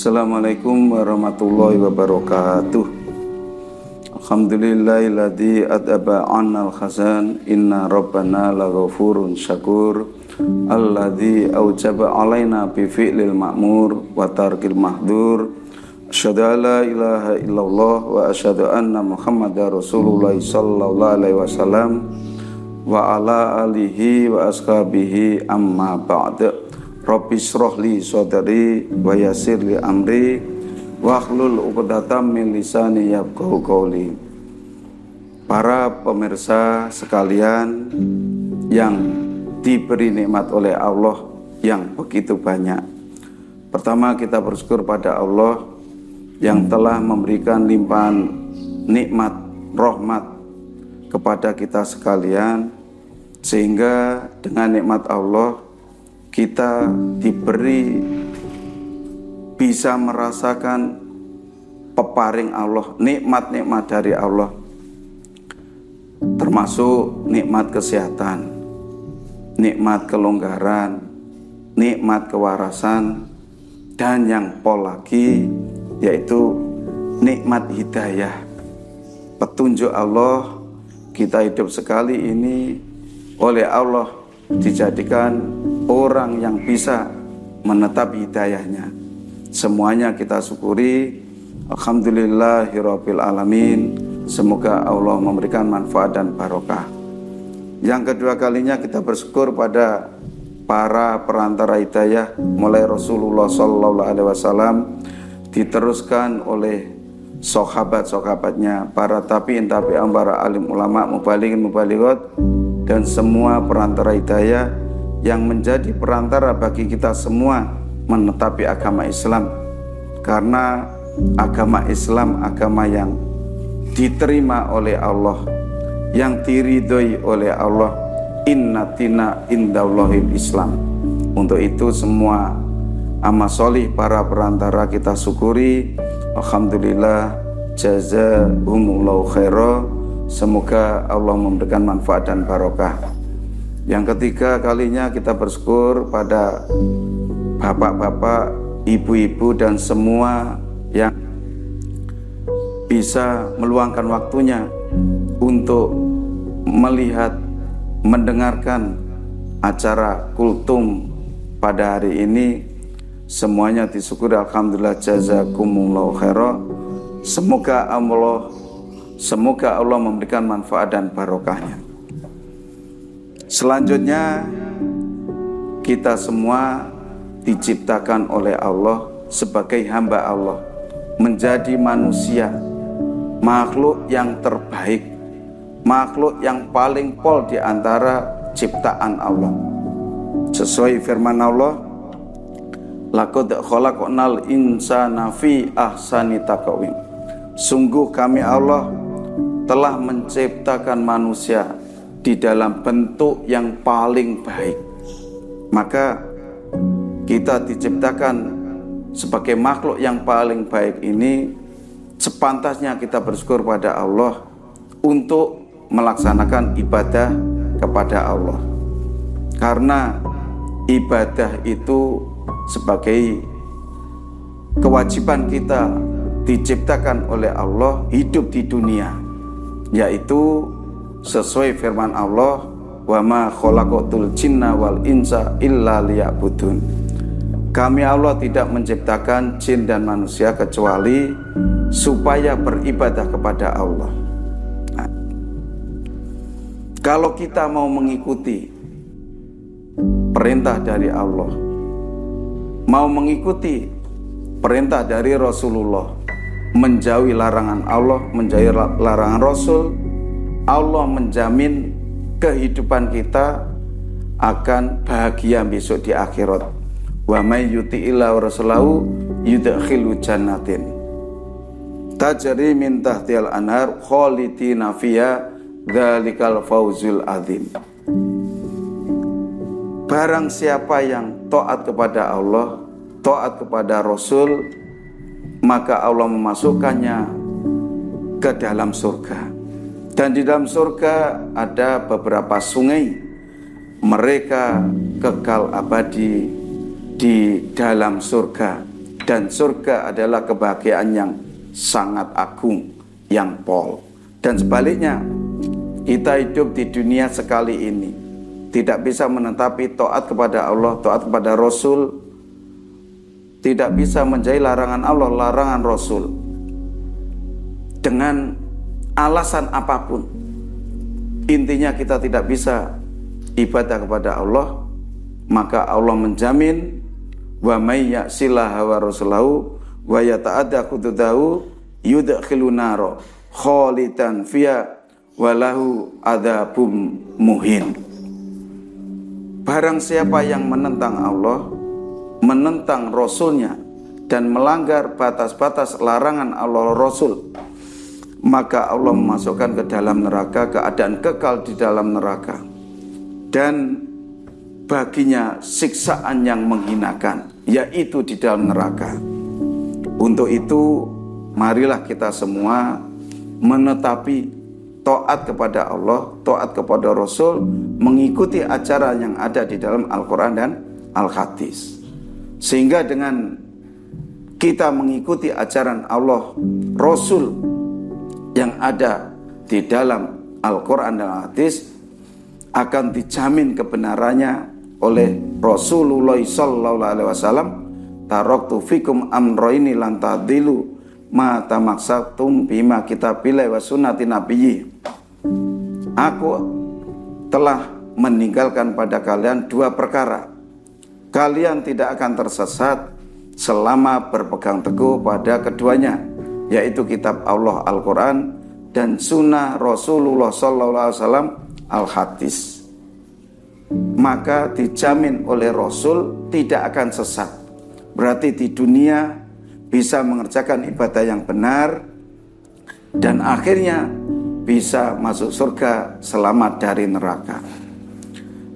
Assalamualaikum warahmatullahi wabarakatuh. Alhamdulillahilladzi adaba 'annal khazan inna rabbana laghafurun syakur alladzi aujaba 'alaina bi fi'lil ma'mur wa tarkil mahdur. Asyhadu an la ilaha illallah wa asyhadu anna Muhammadar Rasulullah sallallahu alaihi wasallam wa ala alihi wa ashabihi amma ba'd. Rabbi shrah li sadri wa yassir li amri wahlul 'uqdatam min lisani yafqahu qawli. Para pemirsa sekalian yang diberi nikmat oleh Allah yang begitu banyak. Pertama, kita bersyukur pada Allah yang telah memberikan limpahan nikmat rahmat kepada kita sekalian, sehingga dengan nikmat Allah kita diberi bisa merasakan peparing Allah, nikmat-nikmat dari Allah, termasuk nikmat kesehatan, nikmat kelonggaran, nikmat kewarasan, dan yang pol lagi yaitu nikmat hidayah, petunjuk Allah. Kita hidup sekali ini oleh Allah dijadikan orang yang bisa menetap hidayahnya. Semuanya kita syukuri. Alhamdulillahirabbil alamin. Semoga Allah memberikan manfaat dan barokah. Yang kedua kalinya kita bersyukur pada para perantara hidayah, mulai Rasulullah sallallahu alaihi wasallam, diteruskan oleh sahabat-sahabatnya, para tabi'in, para alim ulama, mubalighin, mubalighat, dan semua perantara hidayah yang menjadi perantara bagi kita semua menetapi agama Islam. Karena agama Islam agama yang diterima oleh Allah, yang diridhoi oleh Allah. Inna dina indallahil Islam. Untuk itu semua amal solih para perantara kita syukuri. Alhamdulillah, jazahumullahu khaira. Semoga Allah memberikan manfaat dan barokah. Yang ketiga kalinya kita bersyukur pada bapak-bapak, ibu-ibu, dan semua yang bisa meluangkan waktunya untuk melihat, mendengarkan acara kultum pada hari ini. Semuanya disyukuri. Alhamdulillah, jazakumullahu khaira. Semoga Allah memberikan manfaat dan barokahnya. Selanjutnya, kita semua diciptakan oleh Allah sebagai hamba Allah, menjadi manusia, makhluk yang terbaik, makhluk yang paling pol di antara ciptaan Allah. Sesuai firman Allah, laqad khalaqnal insana fi ahsani taqwim. Sungguh kami Allah telah menciptakan manusia di dalam bentuk yang paling baik. Maka kita diciptakan sebagai makhluk yang paling baik ini, sepantasnya kita bersyukur pada Allah untuk melaksanakan ibadah kepada Allah. Karena ibadah itu sebagai kewajiban kita diciptakan oleh Allah hidup di dunia, yaitu sesuai firman Allah, wa ma khalaqatul jinna wal insa illa liya'budun. Kami Allah tidak menciptakan jin dan manusia kecuali supaya beribadah kepada Allah. Nah, kalau kita mau mengikuti perintah dari Allah, mau mengikuti perintah dari Rasulullah, menjauhi larangan Allah, menjauhi larangan Rasul, Allah menjamin kehidupan kita akan bahagia besok di akhirat. Wa may yuti'illah wa rasulahu yudkhilu jannatin tajri min tahtihal anhar khalidina fiha dzalikal fawzul azim. Barang siapa yang taat kepada Allah, taat kepada Rasul, maka Allah memasukkannya ke dalam surga. Dan di dalam surga ada beberapa sungai, mereka kekal abadi di dalam surga. dan surga adalah kebahagiaan yang sangat agung, yang pol. Dan sebaliknya, kita hidup di dunia sekali ini, tidak bisa menetapi taat kepada Allah, taat kepada Rasul, tidak bisa menjauhi larangan Allah, larangan Rasul, dengan alasan apapun. Intinya kita tidak bisa ibadah kepada Allah, maka Allah menjamin, wa may ya'sillaha wa rasulahu wa yata'adda hududahu yudkhilun naro khalidan fiha walahu adzabum muhin. Barang siapa yang menentang Allah, menentang Rasulnya, dan melanggar batas-batas larangan Allah Rasul, maka Allah memasukkan ke dalam neraka, keadaan kekal di dalam neraka, dan baginya siksaan yang menghinakan, yaitu di dalam neraka. Untuk itu, marilah kita semua menetapi taat kepada Allah, taat kepada Rasul, mengikuti ajaran yang ada di dalam Al-Quran dan Al-Hadis. Sehingga dengan kita mengikuti ajaran Allah, Rasul yang ada di dalam Al-Quran dan Al-Hadis, akan dijamin kebenarannya oleh Rasulullah SAW. Taraktu fikum amroini lan tadilu ma tamaksaktum bima kitabillah wa sunnati nabiyyi. Aku telah meninggalkan pada kalian dua perkara. Kalian tidak akan tersesat selama berpegang teguh pada keduanya, yaitu kitab Allah Al-Quran dan sunnah Rasulullah SAW Al-Hadis. Maka dijamin oleh Rasul tidak akan sesat. Berarti di dunia bisa mengerjakan ibadah yang benar, dan akhirnya bisa masuk surga, selamat dari neraka.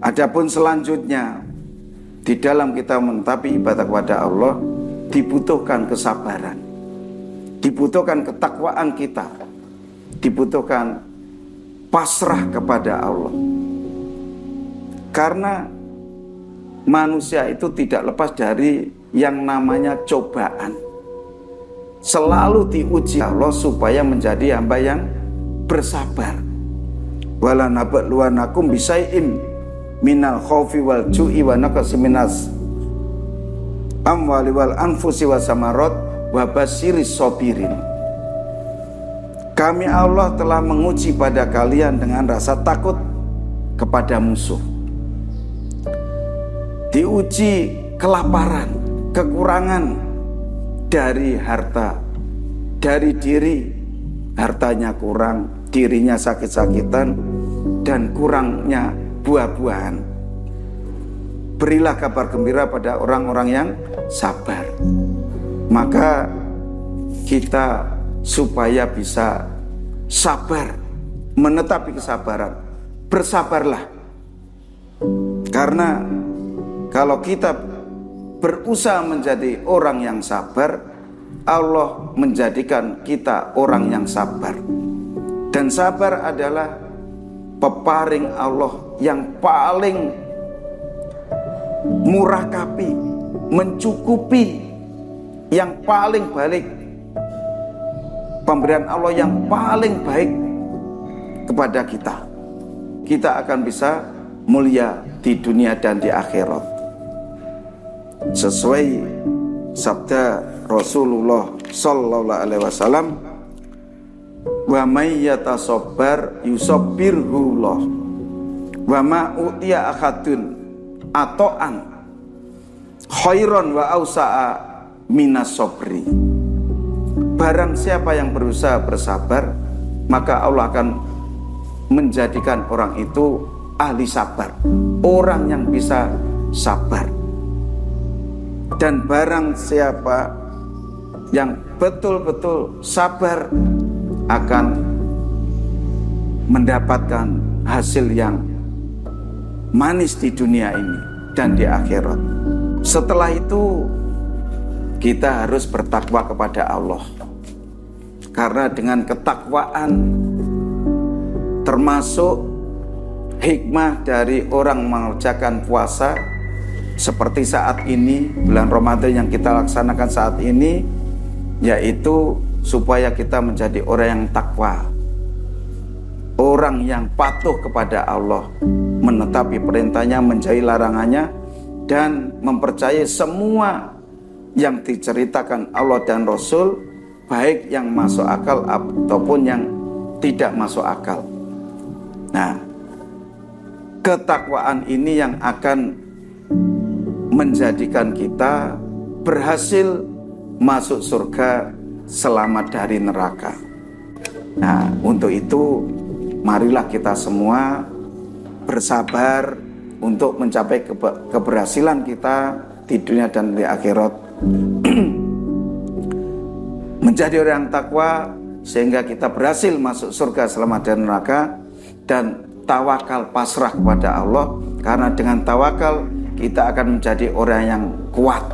Adapun selanjutnya, di dalam kita menetapi ibadah kepada Allah, dibutuhkan kesabaran, dibutuhkan ketakwaan kita, dibutuhkan pasrah kepada Allah. Karena manusia itu tidak lepas dari yang namanya cobaan. Selalu diuji Allah supaya menjadi hamba yang bersabar. Wala nabluwanakum bisai'im minal khaufi wal ju'i wa naqsi minas amwali wal anfusi wa samarat wa basyiris sabirin. Kami Allah telah menguji pada kalian dengan rasa takut kepada musuh, diuji kelaparan, kekurangan dari harta, dari diri, hartanya kurang, dirinya sakit-sakitan, dan kurangnya buah-buahan. Berilah kabar gembira pada orang-orang yang sabar. Maka kita supaya bisa sabar, menetapi kesabaran, bersabarlah. Karena kalau kita berusaha menjadi orang yang sabar, Allah menjadikan kita orang yang sabar. Dan sabar adalah peparing Allah yang paling murakabi, mencukupi, yang paling baik, pemberian Allah yang paling baik kepada kita. Kita akan bisa mulia di dunia dan di akhirat. Sesuai sabda Rasulullah sallallahu alaihi wasallam, wa may yatasabbar yusabbirhullah wa ma utiya ahadun ato'an khairan wa ausa'a minas sabri. Barang siapa yang berusaha bersabar, maka Allah akan menjadikan orang itu ahli sabar, orang yang bisa sabar. Dan barang siapa yang betul-betul sabar akan mendapatkan hasil yang manis di dunia ini dan di akhirat. Setelah itu kita harus bertakwa kepada Allah. Karena dengan ketakwaan termasuk hikmah dari orang mengerjakan puasa seperti saat ini, bulan Ramadan yang kita laksanakan saat ini, yaitu supaya kita menjadi orang yang takwa, orang yang patuh kepada Allah, menetapi perintahnya, menjauhi larangannya, dan mempercayai semua yang diceritakan Allah dan Rasul, baik yang masuk akal ataupun yang tidak masuk akal. Nah, ketakwaan ini yang akan menjadikan kita berhasil masuk surga, selamat dari neraka. Nah, untuk itu marilah kita semua bersabar untuk mencapai keberhasilan kita di dunia dan di akhirat. Menjadi orang yang takwa sehingga kita berhasil masuk surga, selamat dari neraka, dan tawakal, pasrah kepada Allah, karena dengan tawakal kita akan menjadi orang yang kuat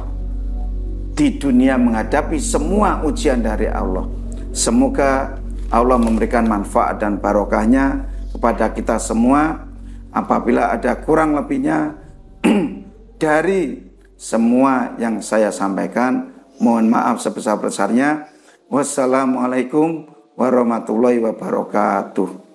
di dunia menghadapi semua ujian dari Allah. Semoga Allah memberikan manfaat dan barokahnya kepada kita semua. Apabila ada kurang lebihnya dari semua yang saya sampaikan, mohon maaf sebesar-besarnya. Wassalamualaikum warahmatullahi wabarakatuh.